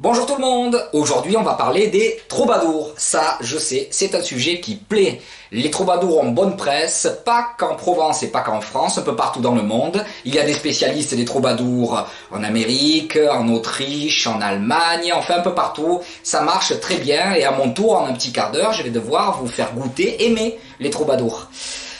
Bonjour tout le monde, aujourd'hui on va parler des troubadours. Ça, je sais, c'est un sujet qui plaît. Les troubadours ont bonne presse, pas qu'en Provence et pas qu'en France, un peu partout dans le monde. Il y a des spécialistes des troubadours en Amérique, en Autriche, en Allemagne, enfin un peu partout. Ça marche très bien et à mon tour, en un petit quart d'heure, je vais devoir vous faire goûter, aimer les troubadours.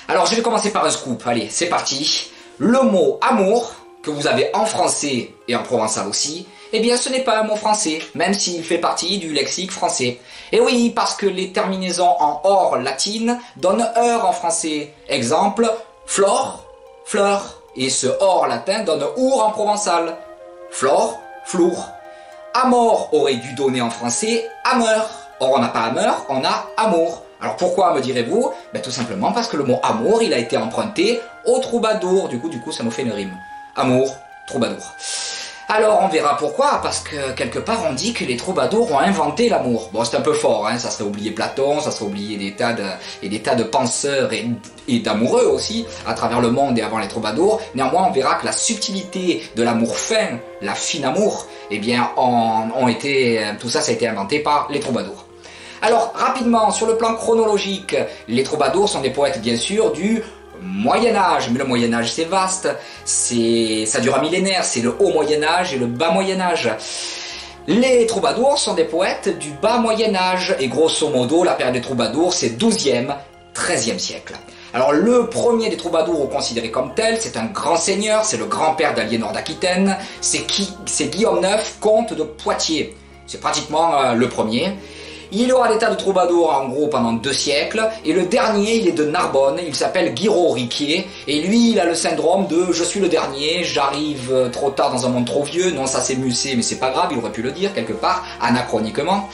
Alors je vais commencer par un scoop, allez, c'est parti. Le mot amour, que vous avez en français et en provençal aussi, eh bien ce n'est pas un mot français, même s'il fait partie du lexique français. Et oui, parce que les terminaisons en or latine donnent heure en français. Exemple, flore, fleur. Et ce or latin donne our en provençal. Flore, flour. Amor aurait dû donner en français ameur. Or on n'a pas ameur, on a amour. Alors pourquoi, me direz-vous? Ben, tout simplement parce que le mot amour, il a été emprunté au troubadour. Du coup, ça nous fait une rime. Amour, troubadour. Alors on verra pourquoi, parce que quelque part on dit que les troubadours ont inventé l'amour. Bon, c'est un peu fort, hein, ça serait oublier Platon, ça serait oublier des tas de penseurs et d'amoureux aussi, à travers le monde et avant les troubadours. Néanmoins, on verra que la subtilité de l'amour fin, la fine amour, eh bien, tout ça a été inventé par les troubadours. Alors, rapidement, sur le plan chronologique, les troubadours sont des poètes, bien sûr, du Moyen-Âge, mais le Moyen-Âge c'est vaste, ça dure un millénaire, c'est le haut Moyen-Âge et le bas Moyen-Âge. Les troubadours sont des poètes du bas Moyen-Âge, et grosso modo, la période des troubadours, c'est 12e, 13e siècle. Alors le premier des troubadours considéré comme tel, c'est un grand seigneur, c'est le grand-père d'Aliénor d'Aquitaine, c'est Guillaume IX, comte de Poitiers. C'est pratiquement le premier. Il aura l'état de troubadour en gros pendant 2 siècles, et le dernier il est de Narbonne, il s'appelle Guiraud Riquier, et lui il a le syndrome de je suis le dernier, j'arrive trop tard dans un monde trop vieux, non ça c'est Musset mais c'est pas grave, il aurait pu le dire quelque part, anachroniquement.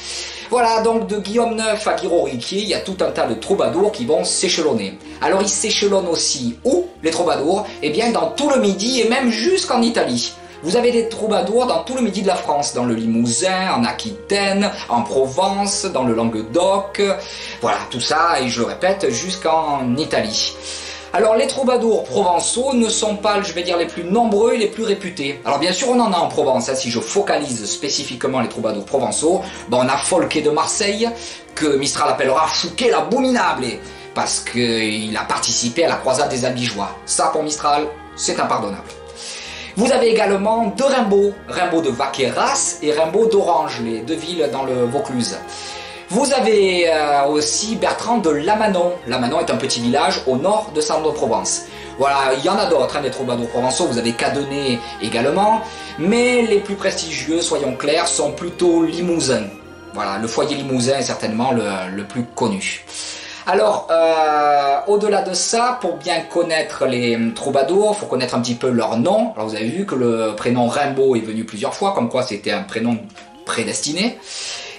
Voilà, donc de Guillaume IX à Guiraud Riquier, il y a tout un tas de troubadours qui vont s'échelonner. Alors ils s'échelonnent aussi où, les troubadours? Eh bien dans tout le Midi et même jusqu'en Italie. Vous avez des troubadours dans tout le Midi de la France, dans le Limousin, en Aquitaine, en Provence, dans le Languedoc, voilà, tout ça, et je le répète, jusqu'en Italie. Alors les troubadours provençaux ne sont pas, je vais dire, les plus nombreux et les plus réputés. Alors bien sûr on en a en Provence, hein, si je focalise spécifiquement les troubadours provençaux, ben, on a Folquet de Marseille, que Mistral appellera Fouquet l'abominable, parce qu'il a participé à la croisade des Albigeois. Ça pour Mistral, c'est impardonnable. Vous avez également deux Rimbaud, Rimbaud de Vaqueras et Rimbaud d'Orange, les deux villes dans le Vaucluse. Vous avez aussi Bertrand de Lamanon. Lamanon est un petit village au nord de Salon-de-Provence. Voilà, il y en a d'autres, hein, des troubadours provençaux, vous avez Cadenet également, mais les plus prestigieux, soyons clairs, sont plutôt limousins. Voilà, le foyer limousin est certainement le plus connu. Alors, au-delà de ça, pour bien connaître les troubadours, il faut connaître un petit peu leur nom. Alors vous avez vu que le prénom Rimbaud est venu plusieurs fois, comme quoi c'était un prénom prédestiné.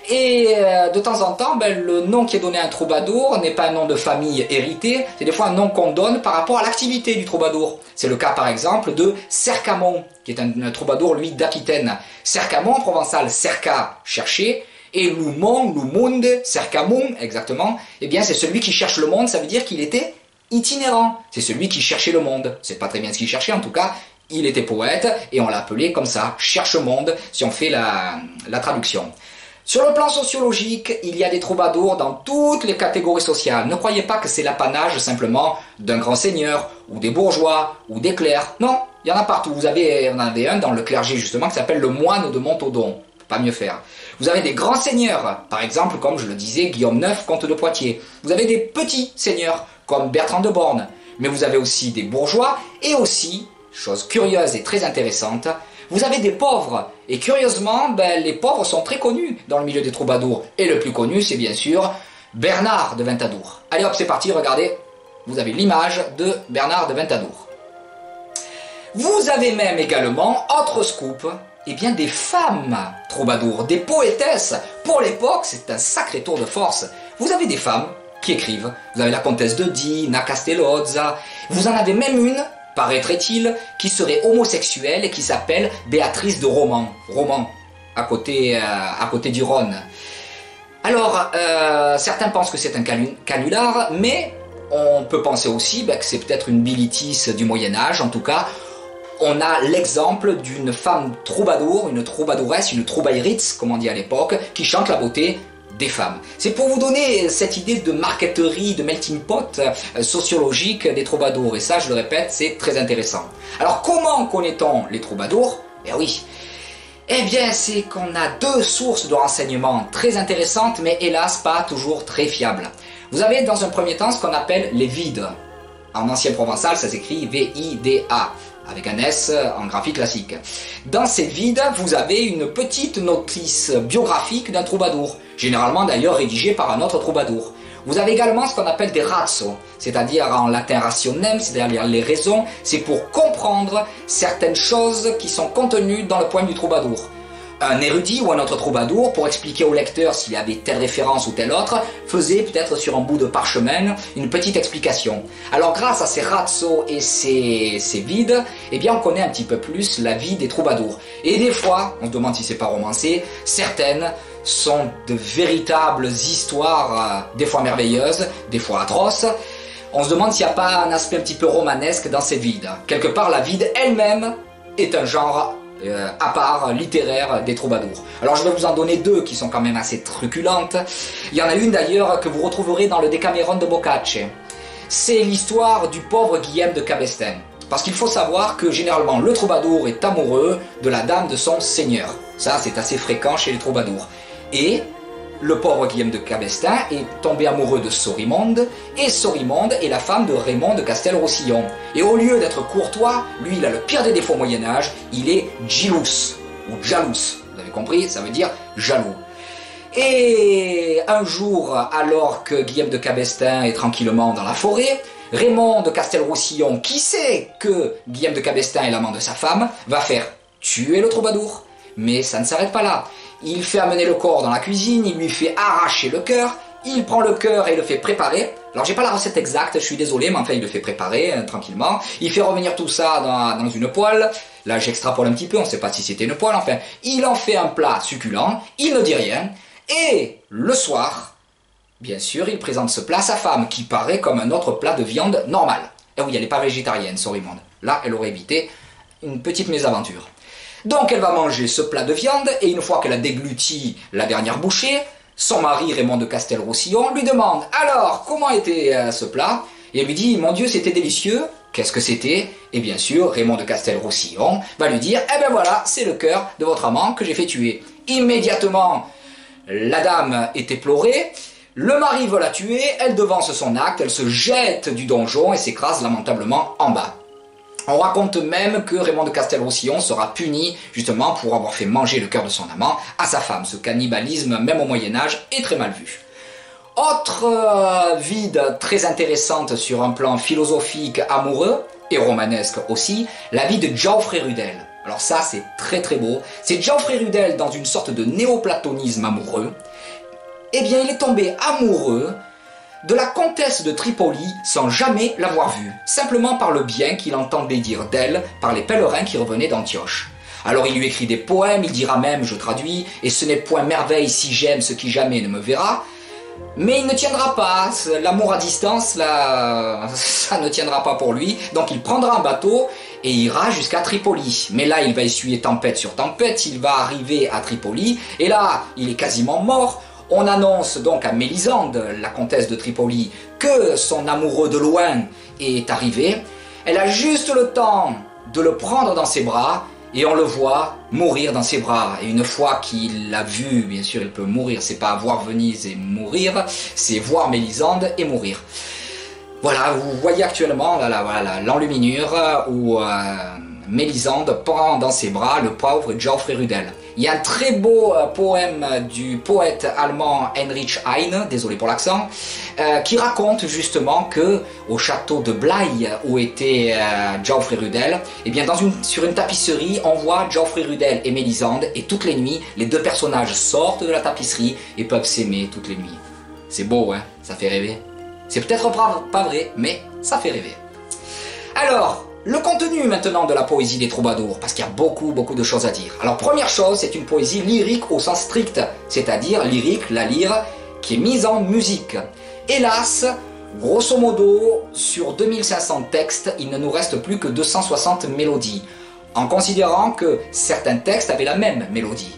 Et de temps en temps, ben, le nom qui est donné à un troubadour n'est pas un nom de famille hérité, c'est des fois un nom qu'on donne par rapport à l'activité du troubadour. C'est le cas par exemple de Cercamon, qui est un troubadour, lui, d'Aquitaine. Cercamon, en provençal, cerca, chercher. Et Lumon, Lumund, Cercamon, exactement, eh bien c'est celui qui cherche le monde, ça veut dire qu'il était itinérant. C'est celui qui cherchait le monde. C'est pas très bien ce qu'il cherchait, en tout cas, il était poète, et on l'appelait comme ça, cherche-monde, si on fait la traduction. Sur le plan sociologique, il y a des troubadours dans toutes les catégories sociales. Ne croyez pas que c'est l'apanage simplement d'un grand seigneur, ou des bourgeois, ou des clercs. Non, il y en a partout. On en avait un dans le clergé justement qui s'appelle le moine de Montaudoin. Pas mieux faire. Vous avez des grands seigneurs, par exemple, comme je le disais, Guillaume IX, comte de Poitiers. Vous avez des petits seigneurs, comme Bertrand de Born. Mais vous avez aussi des bourgeois, et aussi, chose curieuse et très intéressante, vous avez des pauvres. Et curieusement, ben, les pauvres sont très connus dans le milieu des troubadours. Et le plus connu, c'est bien sûr Bernard de Ventadour. Allez hop, c'est parti, regardez. Vous avez l'image de Bernard de Ventadour. Vous avez même également, autre scoop, eh bien des femmes troubadours, des poétesses. Pour l'époque, c'est un sacré tour de force. Vous avez des femmes qui écrivent. Vous avez la comtesse de Die, Na Castellozza. Vous en avez même une, paraîtrait-il, qui serait homosexuelle et qui s'appelle Béatrice de Romans. Romans, à côté du Rhône. Alors, certains pensent que c'est un canular, mais on peut penser aussi que c'est peut-être une bilitis du Moyen-Âge. En tout cas, on a l'exemple d'une femme troubadour, une troubadouresse, une troubaïritz, comme on dit à l'époque, qui chante la beauté des femmes. C'est pour vous donner cette idée de marqueterie, de melting pot sociologique des troubadours. Et ça, je le répète, c'est très intéressant. Alors, comment connaît-on les troubadours? Eh oui, eh bien, c'est qu'on a deux sources de renseignements très intéressantes, mais hélas, pas toujours très fiables. Vous avez dans un premier temps ce qu'on appelle les vides. En ancien provençal, ça s'écrit V-I-D-A, avec un S en graphie classique. Dans ces vides, vous avez une petite notice biographique d'un troubadour, généralement d'ailleurs rédigée par un autre troubadour. Vous avez également ce qu'on appelle des razzo, c'est-à-dire en latin rationem, c'est-à-dire les raisons, c'est pour comprendre certaines choses qui sont contenues dans le poème du troubadour. Un érudit ou un autre troubadour, pour expliquer au lecteur s'il y avait telle référence ou telle autre, faisait peut-être sur un bout de parchemin une petite explication. Alors grâce à ces razzo et ces vides, eh bien on connaît un petit peu plus la vie des troubadours. Et des fois, on se demande si c'est pas romancé, certaines sont de véritables histoires, des fois merveilleuses, des fois atroces. On se demande s'il n'y a pas un aspect un petit peu romanesque dans ces vides. Quelque part, la vide elle-même est un genre à part littéraire des troubadours. Alors je vais vous en donner deux qui sont quand même assez truculentes. Il y en a une d'ailleurs que vous retrouverez dans le Décaméron de Boccace. C'est l'histoire du pauvre Guillaume de Cabestan. Parce qu'il faut savoir que généralement le troubadour est amoureux de la dame de son seigneur. Ça c'est assez fréquent chez les troubadours. Et le pauvre Guillaume de Cabestan est tombé amoureux de Sorimonde, et Sorimonde est la femme de Raymond de Castel-Roussillon. Et au lieu d'être courtois, lui il a le pire des défauts au Moyen-Âge, il est jilous, ou jalous. Vous avez compris, ça veut dire jaloux. Et un jour, alors que Guillaume de Cabestan est tranquillement dans la forêt, Raymond de Castel-Roussillon, qui sait que Guillaume de Cabestan est l'amant de sa femme, va faire tuer le troubadour. Mais ça ne s'arrête pas là. Il fait amener le corps dans la cuisine, il lui fait arracher le cœur, il prend le cœur et le fait préparer. Alors j'ai pas la recette exacte, je suis désolé, mais enfin il le fait préparer tranquillement. Il fait revenir tout ça dans une poêle. Là j'extrapole un petit peu, on ne sait pas si c'était une poêle, enfin. Il en fait un plat succulent, il ne dit rien. Et le soir, bien sûr, il présente ce plat à sa femme, qui paraît comme un autre plat de viande normal. Et oui, elle n'est pas végétarienne, Sorimonde. Là, elle aurait évité une petite mésaventure. Donc elle va manger ce plat de viande, et une fois qu'elle a dégluti la dernière bouchée, son mari Raymond de Castel-Roussillon lui demande « Alors, comment était ce plat ?» Et elle lui dit « Mon Dieu, c'était délicieux. » Qu'est-ce que c'était? Et bien sûr, Raymond de Castel-Roussillon va lui dire « Eh ben voilà, c'est le cœur de votre amant que j'ai fait tuer. » Immédiatement, la dame est éplorée, le mari veut la tuer, elle devance son acte, elle se jette du donjon et s'écrase lamentablement en bas. On raconte même que Raymond de Castel-Roussillon sera puni justement pour avoir fait manger le cœur de son amant à sa femme. Ce cannibalisme, même au Moyen-Âge, est très mal vu. Autre vide très intéressante sur un plan philosophique amoureux, et romanesque aussi, la vie de Geoffrey Rudel. Alors ça, c'est très très beau. C'est Geoffrey Rudel dans une sorte de néoplatonisme amoureux. Eh bien, il est tombé amoureux de la comtesse de Tripoli sans jamais l'avoir vue, simplement par le bien qu'il entendait dire d'elle par les pèlerins qui revenaient d'Antioche. Alors il lui écrit des poèmes, il dira même, je traduis, « Et ce n'est point merveille si j'aime ce qui jamais ne me verra », mais il ne tiendra pas, l'amour à distance, là, ça ne tiendra pas pour lui, donc il prendra un bateau et ira jusqu'à Tripoli. Mais là, il va essuyer tempête sur tempête, il va arriver à Tripoli, et là, il est quasiment mort. On annonce donc à Mélisande, la comtesse de Tripoli, que son amoureux de loin est arrivé. Elle a juste le temps de le prendre dans ses bras, et on le voit mourir dans ses bras. Et une fois qu'il l'a vu, bien sûr, il peut mourir. C'est pas voir Venise et mourir, c'est voir Mélisande et mourir. Voilà, vous voyez actuellement voilà, l'enluminure où Mélisande prend dans ses bras le pauvre Geoffrey Rudel. Il y a un très beau poème du poète allemand Heinrich Heine, désolé pour l'accent, qui raconte justement que au château de Blaye où était Geoffrey Rudel, et bien sur une tapisserie, on voit Geoffrey Rudel et Mélisande, et toutes les nuits, les deux personnages sortent de la tapisserie et peuvent s'aimer toutes les nuits. C'est beau, hein? Ça fait rêver. C'est peut-être pas vrai, mais ça fait rêver. Alors, le contenu maintenant de la poésie des troubadours, parce qu'il y a beaucoup de choses à dire. Alors première chose, c'est une poésie lyrique au sens strict, c'est-à-dire lyrique, la lyre, qui est mise en musique. Hélas, grosso modo, sur 2500 textes, il ne nous reste plus que 260 mélodies. en considérant que certains textes avaient la même mélodie.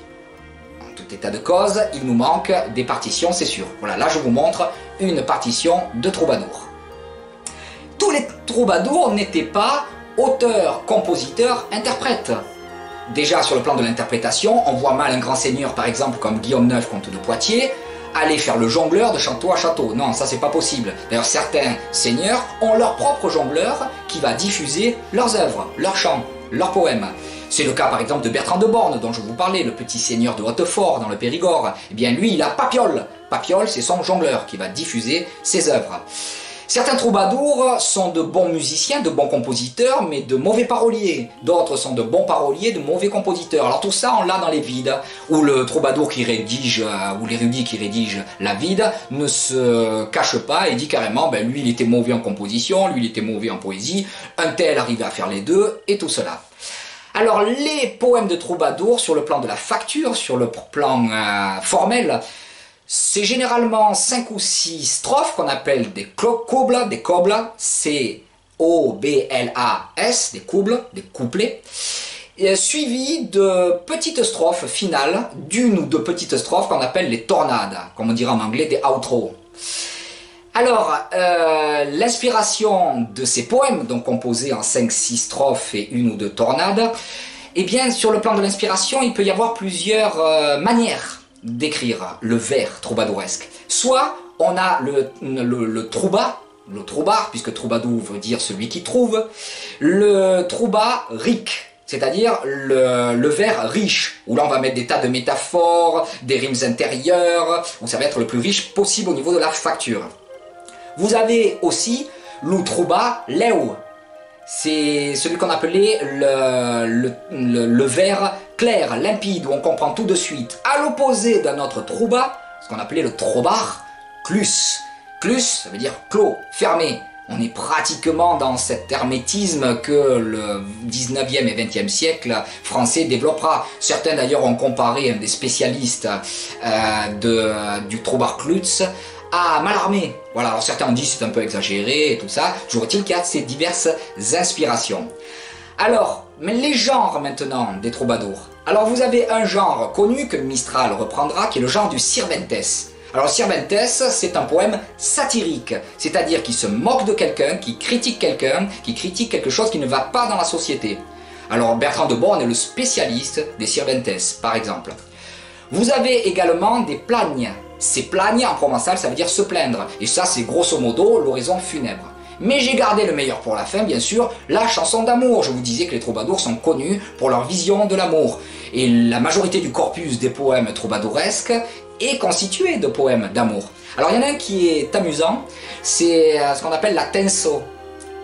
En tout état de cause, il nous manque des partitions, c'est sûr. Voilà, là je vous montre une partition de troubadour. Tous les troubadours n'étaient pas auteurs, compositeurs, interprètes. Déjà sur le plan de l'interprétation, on voit mal un grand seigneur par exemple comme Guillaume IX, comte de Poitiers, aller faire le jongleur de château à château. Non, ça c'est pas possible. D'ailleurs certains seigneurs ont leur propre jongleur qui va diffuser leurs œuvres, leurs chants, leurs poèmes. C'est le cas par exemple de Bertrand de Born dont je vous parlais, le petit seigneur de Hautefort dans le Périgord. Eh bien lui il a Papiol. Papiol c'est son jongleur qui va diffuser ses œuvres. Certains troubadours sont de bons musiciens, de bons compositeurs, mais de mauvais paroliers. D'autres sont de bons paroliers, de mauvais compositeurs. Alors tout ça, on l'a dans les vides, où le troubadour qui rédige, ou l'érudit qui rédige la vide, ne se cache pas et dit carrément, ben lui il était mauvais en composition, lui il était mauvais en poésie, un tel arrivait à faire les deux, et tout cela. Alors les poèmes de troubadour, sur le plan de la facture, sur le plan formel, c'est généralement 5 ou 6 strophes qu'on appelle des cobles, C-O-B-L-A-S, des cobles, des couplets, suivis de petites strophes finales, d'une ou deux petites strophes qu'on appelle les tornades, comme on dirait en anglais des outros. Alors, l'inspiration de ces poèmes, donc composés en 5-6 strophes et une ou deux tornades, eh bien, sur le plan de l'inspiration, il peut y avoir plusieurs manières d'écrire le vers troubadouresque. Soit on a le troubar, puisque troubadour veut dire celui qui trouve, le troubarique, c'est-à-dire le vers riche, où là on va mettre des tas de métaphores, des rimes intérieures, où ça va être le plus riche possible au niveau de la facture. Vous avez aussi l'outrouba leu. C'est celui qu'on appelait le vers clair, limpide, où on comprend tout de suite. À l'opposé d'un autre trouba, ce qu'on appelait le trobar, clus. Clus, ça veut dire clos, fermé. On est pratiquement dans cet hermétisme que le 19e et 20e siècle français développera. Certains d'ailleurs ont comparé, un des spécialistes du trobar clus, à Mallarmé. Voilà, alors certains ont dit c'est un peu exagéré et tout ça. Toujours est-il qu'il y a ces diverses inspirations. Alors, mais les genres maintenant des troubadours. Alors vous avez un genre connu que Mistral reprendra, qui est le genre du Sirventes. Alors Sirventes, c'est un poème satirique, c'est-à-dire qui se moque de quelqu'un, qui critique quelque chose qui ne va pas dans la société. Alors Bertrand de Born est le spécialiste des Sirventes, par exemple. Vous avez également des plagnes. Ces plagnes en provençal, ça veut dire se plaindre. Et ça, c'est grosso modo l'oraison funèbre. Mais j'ai gardé le meilleur pour la fin, bien sûr, la chanson d'amour. Je vous disais que les troubadours sont connus pour leur vision de l'amour. Et la majorité du corpus des poèmes troubadouresques est constitué de poèmes d'amour. Alors il y en a un qui est amusant, c'est ce qu'on appelle la tenso,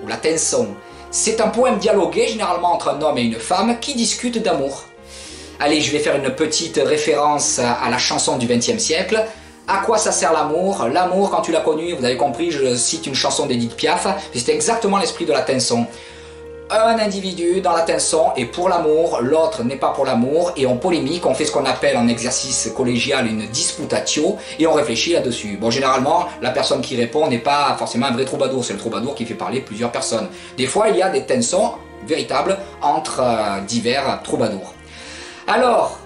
ou la tenson. C'est un poème dialogué, généralement entre un homme et une femme, qui discutent d'amour. Allez, je vais faire une petite référence à la chanson du XXe siècle. À quoi ça sert l'amour? L'amour, quand tu l'as connu, vous avez compris, je cite une chanson d'Edith Piaf, c'est exactement l'esprit de la tenson. Un individu dans la tenson est pour l'amour, l'autre n'est pas pour l'amour, et en polémique, on fait ce qu'on appelle en exercice collégial une disputatio, et on réfléchit là-dessus. Bon, généralement, la personne qui répond n'est pas forcément un vrai troubadour, c'est le troubadour qui fait parler plusieurs personnes. Des fois, il y a des tensons véritables entre divers troubadours. Alors,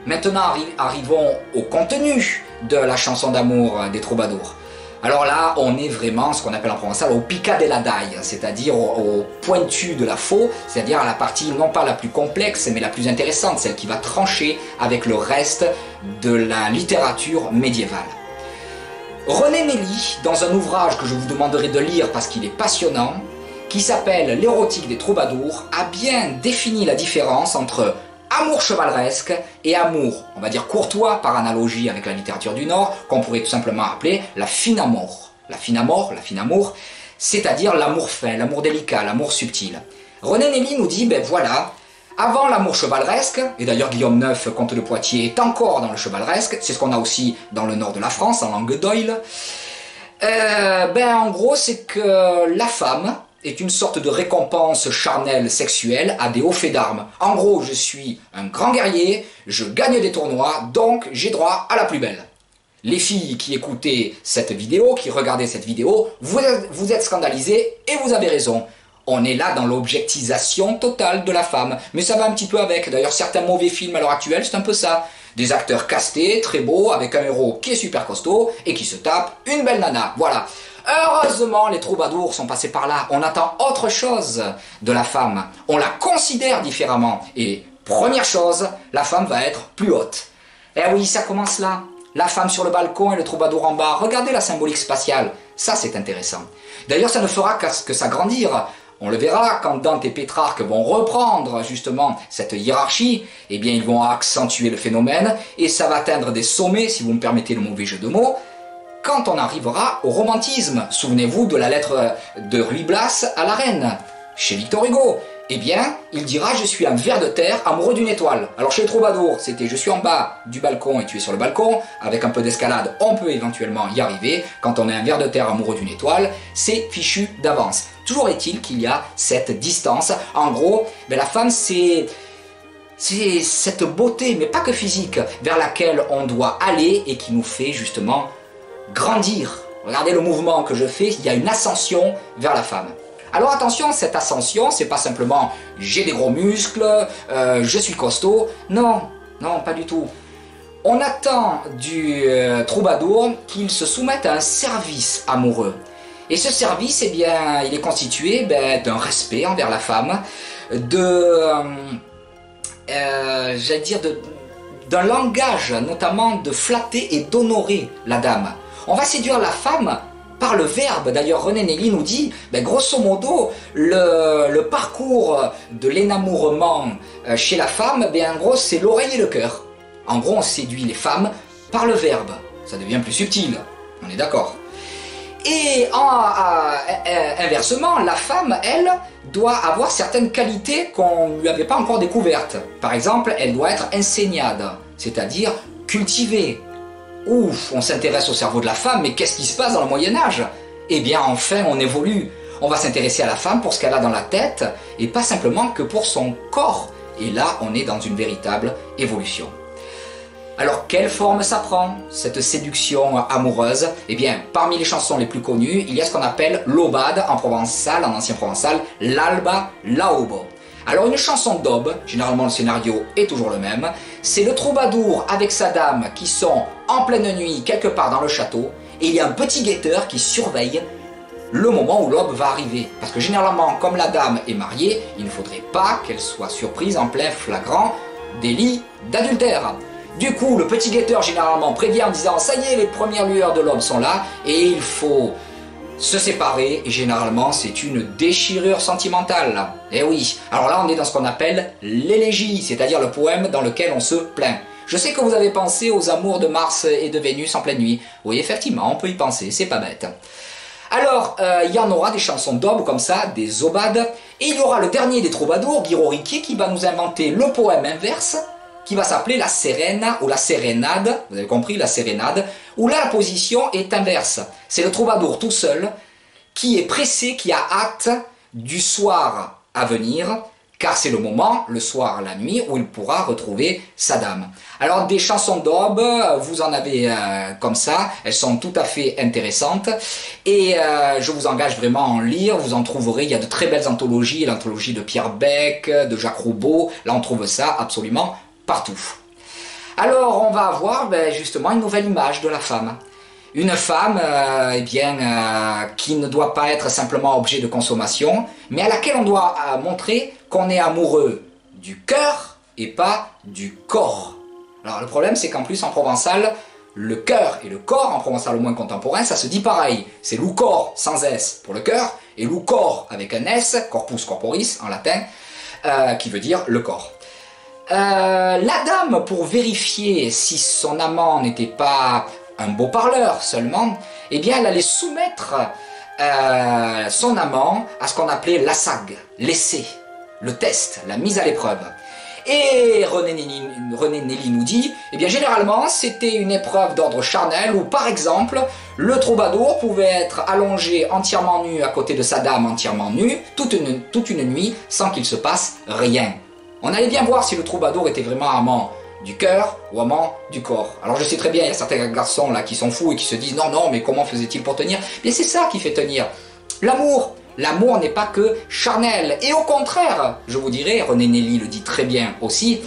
maintenant arrivons au contenu de la chanson d'amour des troubadours. Alors là, on est vraiment ce qu'on appelle en provençal au pica de la daille, c'est-à-dire au pointu de la faux, c'est-à-dire à la partie non pas la plus complexe, mais la plus intéressante, celle qui va trancher avec le reste de la littérature médiévale. René Nelly, dans un ouvrage que je vous demanderai de lire parce qu'il est passionnant, qui s'appelle L'érotique des troubadours, a bien défini la différence entre amour chevaleresque et amour, on va dire courtois par analogie avec la littérature du Nord, qu'on pourrait tout simplement appeler la fine amour. La fine amour, c'est-à-dire l'amour fin, l'amour délicat, l'amour subtil. René Nelly nous dit, ben voilà, avant l'amour chevaleresque, et d'ailleurs Guillaume IX, comte de Poitiers, est encore dans le chevaleresque, c'est ce qu'on a aussi dans le nord de la France, en langue d'Oil, en gros c'est que la femme est une sorte de récompense charnelle sexuelle à des hauts faits d'armes. En gros, je suis un grand guerrier, je gagne des tournois, donc j'ai droit à la plus belle. Les filles qui écoutaient cette vidéo, qui regardaient cette vidéo, vous êtes scandalisées et vous avez raison. On est là dans l'objectisation totale de la femme. Mais ça va un petit peu avec. D'ailleurs, certains mauvais films à l'heure actuelle, c'est un peu ça. Des acteurs castés, très beaux, avec un héros qui est super costaud et qui se tape une belle nana. Voilà. Heureusement, les troubadours sont passés par là. On attend autre chose de la femme. On la considère différemment. Et première chose, la femme va être plus haute. Eh oui, ça commence là. La femme sur le balcon et le troubadour en bas. Regardez la symbolique spatiale. Ça, c'est intéressant. D'ailleurs, ça ne fera que s'agrandir. On le verra quand Dante et Pétrarque vont reprendre justement cette hiérarchie, eh bien ils vont accentuer le phénomène et ça va atteindre des sommets, si vous me permettez le mauvais jeu de mots, quand on arrivera au romantisme. Souvenez-vous de la lettre de Ruy Blas à la reine, chez Victor Hugo. Eh bien, il dira « Je suis un ver de terre amoureux d'une étoile ». Alors chez le troubadour, c'était « Je suis en bas du balcon et tu es sur le balcon ». Avec un peu d'escalade, on peut éventuellement y arriver. Quand on est un ver de terre amoureux d'une étoile, c'est fichu d'avance. Toujours est-il qu'il y a cette distance. En gros, la femme, c'est cette beauté, mais pas que physique, vers laquelle on doit aller et qui nous fait justement grandir. Regardez le mouvement que je fais, il y a une ascension vers la femme. Alors attention, cette ascension, c'est pas simplement j'ai des gros muscles, je suis costaud. Non, non, pas du tout. On attend du troubadour qu'il se soumette à un service amoureux. Et ce service, eh bien, il est constitué d'un respect envers la femme, d'un langage, notamment de flatter et d'honorer la dame. On va séduire la femme par le verbe. D'ailleurs, René Nelly nous dit, grosso modo, le parcours de l'énamourement chez la femme, en gros, c'est l'oreille et le cœur. En gros, on séduit les femmes par le verbe. Ça devient plus subtil, on est d'accord. Et inversement, la femme, elle, doit avoir certaines qualités qu'on ne lui avait pas encore découvertes. Par exemple, elle doit être enseignade, c'est-à-dire cultivée. Ouf, on s'intéresse au cerveau de la femme, mais qu'est-ce qui se passe dans le Moyen-Âge? Eh bien, enfin, on évolue. On va s'intéresser à la femme pour ce qu'elle a dans la tête, et pas simplement que pour son corps. Et là, on est dans une véritable évolution. Alors, quelle forme ça prend, cette séduction amoureuse? Eh bien, parmi les chansons les plus connues, il y a ce qu'on appelle l'aubade en provençal, en ancien provençal, l'alba laubo. Alors, une chanson d'aube, généralement le scénario est toujours le même, c'est le troubadour avec sa dame qui sont en pleine nuit quelque part dans le château, et il y a un petit guetteur qui surveille le moment où l'aube va arriver. Parce que généralement, comme la dame est mariée, il ne faudrait pas qu'elle soit surprise en plein flagrant délit d'adultère. Du coup, le petit guetteur généralement prévient en disant « Ça y est, les premières lueurs de l'aube sont là et il faut se séparer. » Et généralement, c'est une déchirure sentimentale. Eh oui, alors là, on est dans ce qu'on appelle l'élégie, c'est-à-dire le poème dans lequel on se plaint. Je sais que vous avez pensé aux amours de Mars et de Vénus en pleine nuit. Oui, effectivement, on peut y penser, c'est pas bête. Alors, il y en aura des chansons d'aube comme ça, des aubades, et il y aura le dernier des troubadours, Guiro Riquier, qui va nous inventer le poème inverse, qui va s'appeler la Serena ou la Sérénade, vous avez compris, la Sérénade, où là la position est inverse. C'est le troubadour tout seul qui est pressé, qui a hâte du soir à venir, car c'est le moment, le soir, la nuit, où il pourra retrouver sa dame. Alors des chansons d'aube, vous en avez comme ça, elles sont tout à fait intéressantes, et je vous engage vraiment à en lire, vous en trouverez, il y a de très belles anthologies, l'anthologie de Pierre Bec, de Jacques Roubaud, là on trouve ça absolument partout. Alors on va avoir justement une nouvelle image de la femme. Une femme qui ne doit pas être simplement objet de consommation, mais à laquelle on doit montrer qu'on est amoureux du cœur et pas du corps. Alors le problème c'est qu'en plus en provençal, le cœur et le corps, en provençal au moins contemporain, ça se dit pareil. C'est loucor sans S pour le cœur, et loucor avec un S, corpus corporis en latin, qui veut dire le corps. La dame, pour vérifier si son amant n'était pas un beau parleur seulement, eh bien elle allait soumettre son amant à ce qu'on appelait l'assag, l'essai, le test, la mise à l'épreuve. Et René Nelly nous dit, eh bien généralement c'était une épreuve d'ordre charnel où par exemple le troubadour pouvait être allongé entièrement nu à côté de sa dame entièrement nue toute une nuit sans qu'il se passe rien. On allait bien voir si le troubadour était vraiment amant du cœur ou amant du corps. Alors je sais très bien, il y a certains garçons là qui sont fous et qui se disent non, mais comment faisait-il pour tenir? Bien c'est ça qui fait tenir. L'amour, L'amour n'est pas que charnel. Et au contraire, je vous dirais, René Nelly le dit très bien aussi,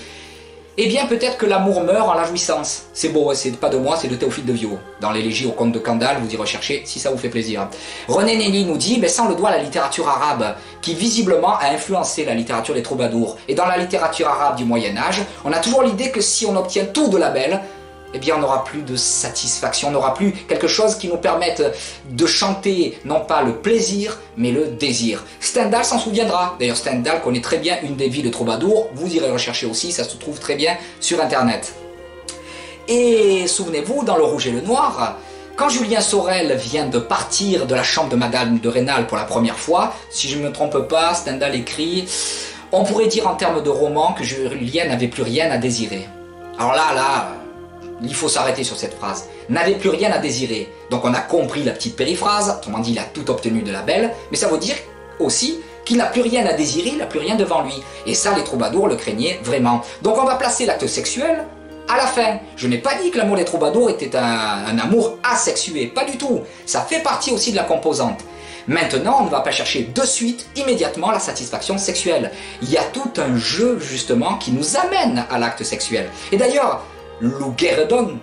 eh bien peut-être que l'amour meurt en la jouissance. C'est beau, c'est pas de moi, c'est de Théophile de Viau. Dans l'élégie au comte de Candale, vous y recherchez si ça vous fait plaisir. René Nelly nous dit, ça on le doit à la littérature arabe, qui visiblement a influencé la littérature des troubadours. Et dans la littérature arabe du Moyen-Âge, on a toujours l'idée que si on obtient tout de la belle, eh bien on n'aura plus de satisfaction, on n'aura plus quelque chose qui nous permette de chanter non pas le plaisir, mais le désir. Stendhal s'en souviendra. D'ailleurs Stendhal connaît très bien une des vies de troubadour, vous irez rechercher aussi, ça se trouve très bien sur internet. Et souvenez-vous, dans Le Rouge et le Noir, quand Julien Sorel vient de partir de la chambre de Madame de Rênal pour la première fois, si je ne me trompe pas, Stendhal écrit « On pourrait dire en termes de roman que Julien n'avait plus rien à désirer ». Alors là, il faut s'arrêter sur cette phrase. N'avait plus rien à désirer. Donc on a compris la petite périphrase, autrement dit il a tout obtenu de la belle, mais ça veut dire aussi qu'il n'a plus rien à désirer, il n'a plus rien devant lui. Et ça les troubadours le craignaient vraiment. Donc on va placer l'acte sexuel à la fin. Je n'ai pas dit que l'amour des troubadours était un amour asexué, pas du tout. Ça fait partie aussi de la composante. Maintenant, on ne va pas chercher de suite, immédiatement, la satisfaction sexuelle. Il y a tout un jeu, justement, qui nous amène à l'acte sexuel. Et d'ailleurs, Luguerdon,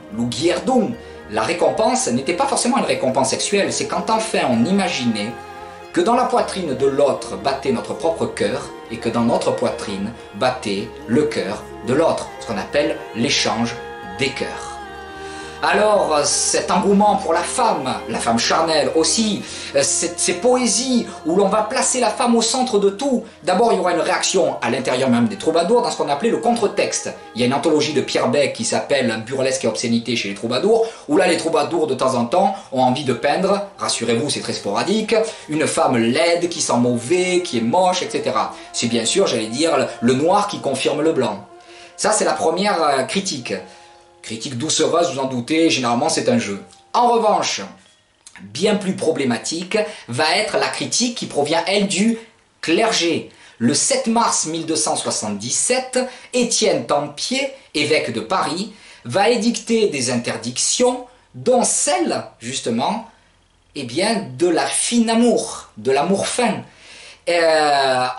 la récompense n'était pas forcément une récompense sexuelle, c'est quand enfin on imaginait que dans la poitrine de l'autre battait notre propre cœur et que dans notre poitrine battait le cœur de l'autre, ce qu'on appelle l'échange des cœurs. Alors cet engouement pour la femme charnelle aussi, ces poésies où l'on va placer la femme au centre de tout. D'abord il y aura une réaction à l'intérieur même des troubadours dans ce qu'on appelait le contre-texte. Il y a une anthologie de Pierre Bec qui s'appelle Burlesque et obscénité chez les troubadours, où là les troubadours de temps en temps ont envie de peindre, rassurez-vous c'est très sporadique, une femme laide qui sent mauvais, qui est moche, etc. C'est bien sûr, j'allais dire, le noir qui confirme le blanc. Ça c'est la première critique. Critique doucereuse, vous en doutez, généralement c'est un jeu. En revanche, bien plus problématique va être la critique qui provient, elle, du clergé. Le 7 mars 1277, Étienne Tempier, évêque de Paris, va édicter des interdictions, dont celle, justement, eh bien, de la fine amour, de l'amour fin.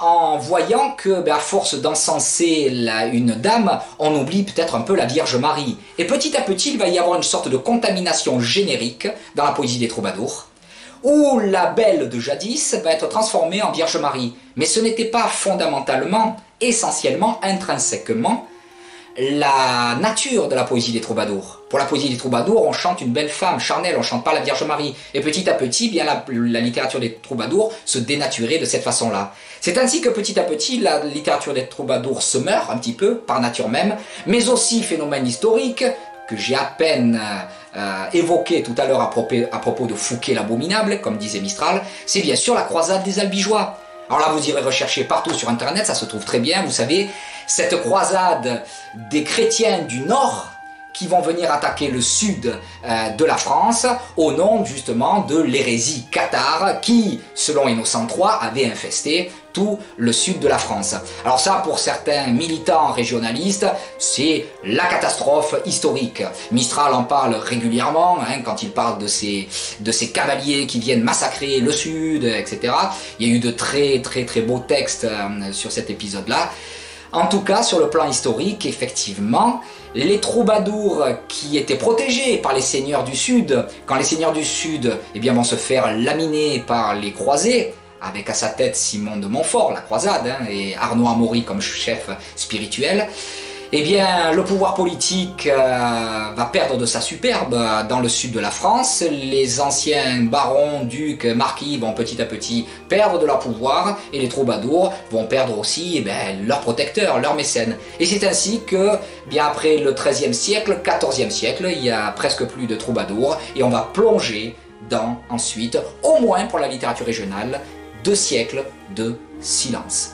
En voyant que, à force d'encenser une dame, on oublie peut-être un peu la Vierge Marie. Et petit à petit, il va y avoir une sorte de contamination générique dans la poésie des troubadours, où la belle de jadis va être transformée en Vierge Marie. Mais ce n'était pas fondamentalement, essentiellement, intrinsèquement, la nature de la poésie des troubadours. Pour la poésie des troubadours, on chante une belle femme charnelle, on ne chante pas la Vierge Marie. Et petit à petit, bien la littérature des troubadours se dénaturait de cette façon-là. C'est ainsi que petit à petit, la littérature des troubadours se meurt un petit peu, par nature même, mais aussi phénomène historique, que j'ai à peine évoqué tout à l'heure à propos de Fouquet l'abominable, comme disait Mistral, c'est bien sûr la croisade des Albigeois. Alors là, vous irez rechercher partout sur Internet, ça se trouve très bien, vous savez, cette croisade des chrétiens du Nord qui vont venir attaquer le sud de la France au nom justement de l'hérésie cathare qui, selon Innocent III, avait infesté tout le sud de la France. Alors ça, pour certains militants régionalistes, c'est la catastrophe historique. Mistral en parle régulièrement, quand il parle de ces cavaliers qui viennent massacrer le sud, etc. Il y a eu de très beaux textes sur cet épisode-là. En tout cas, sur le plan historique, effectivement, les troubadours qui étaient protégés par les seigneurs du Sud, quand les seigneurs du Sud vont se faire laminer par les croisés, avec à sa tête Simon de Montfort, la croisade, et Arnaud Amaury comme chef spirituel, le pouvoir politique va perdre de sa superbe dans le sud de la France. Les anciens barons, ducs, marquis vont petit à petit perdre de leur pouvoir et les troubadours vont perdre aussi leur protecteur, leur mécène. Et c'est ainsi que, bien après le XIIIe siècle, XIVe siècle, il y a presque plus de troubadours et on va plonger dans, ensuite, au moins pour la littérature régionale, 2 siècles de silence.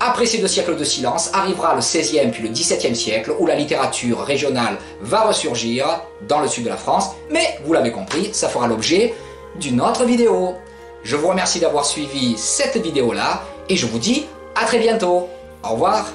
Après ces 2 siècles de silence, arrivera le XVIe puis le XVIIe siècle où la littérature régionale va ressurgir dans le sud de la France, mais vous l'avez compris, ça fera l'objet d'une autre vidéo. Je vous remercie d'avoir suivi cette vidéo-là et je vous dis à très bientôt. Au revoir.